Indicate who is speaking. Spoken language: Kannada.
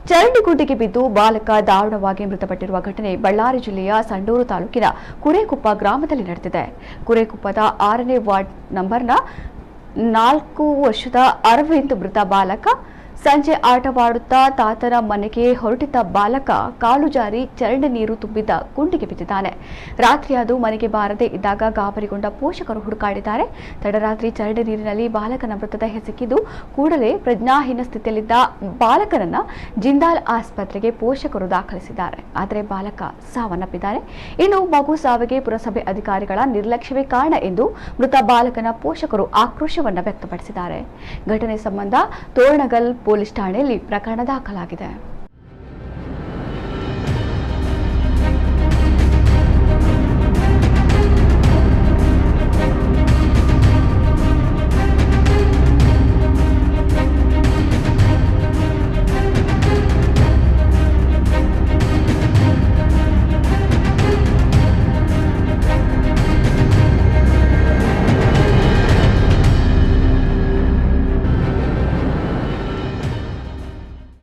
Speaker 1: ಚರಂಡಿಗುಂಡಿಗೆ ಬಿದ್ದು ಬಾಲಕ ದಾರುಣವಾಗಿ ಮೃತಪಟ್ಟಿರುವ ಘಟನೆ ಬಳ್ಳಾರಿ ಜಿಲ್ಲೆಯ ಸಂಡೂರು ತಾಲೂಕಿನ ಕುರೇಕುಪ್ಪ ಗ್ರಾಮದಲ್ಲಿ ನಡೆದಿದೆ. ಕುರೇಕುಪ್ಪದ 6ನೇ ವಾರ್ಡ್ ನಂಬರ್ನ 4 ವರ್ಷದ ಅರವಿಂದ್ ಮೃತ ಬಾಲಕ. ಸಂಜೆ ಆಟವಾಡುತ್ತಾ ತಾತನ ಮನೆಗೆ ಹೊರಟಿದ್ದ ಬಾಲಕ ಕಾಲು ಜಾರಿ ಚರಂಡಿ ನೀರು ತುಂಬಿದ್ದ ಗುಂಡಿಗೆ ಬಿದ್ದಿದ್ದಾನೆ. ರಾತ್ರಿ ಅದು ಮನೆಗೆ ಬಾರದೆ ಇದ್ದಾಗ ಗಾಬರಿಗೊಂಡ ಪೋಷಕರು ಹುಡುಕಾಡಿದ್ದಾರೆ. ತಡರಾತ್ರಿ ಚರಂಡಿ ನೀರಿನಲ್ಲಿ ಬಾಲಕನ ಮೃತದೇಹ ಸಿಕ್ಕಿದ್ದು ಕೂಡಲೇ ಪ್ರಜ್ಞಾಹೀನ ಸ್ಥಿತಿಯಲ್ಲಿದ್ದ ಬಾಲಕನನ್ನ ಜಿಂದಾಲ್ ಆಸ್ಪತ್ರೆಗೆ ಪೋಷಕರು ದಾಖಲಿಸಿದ್ದಾರೆ. ಆದರೆ ಬಾಲಕ ಸಾವನ್ನಪ್ಪಿದ್ದಾರೆ. ಇನ್ನು ಮಗು ಸಾವಿಗೆ ಪುರಸಭೆ ಅಧಿಕಾರಿಗಳ ನಿರ್ಲಕ್ಷ್ಯವೇ ಕಾರಣ ಎಂದು ಮೃತ ಬಾಲಕನ ಪೋಷಕರು ಆಕ್ರೋಶವನ್ನು ವ್ಯಕ್ತಪಡಿಸಿದ್ದಾರೆ. ಘಟನೆ ಸಂಬಂಧ ತೋರಣಗಲ್ ಪೊಲೀಸ್ ಠಾಣೆಯಲ್ಲಿ ಪ್ರಕರಣ ದಾಖಲಾಗಿದೆ.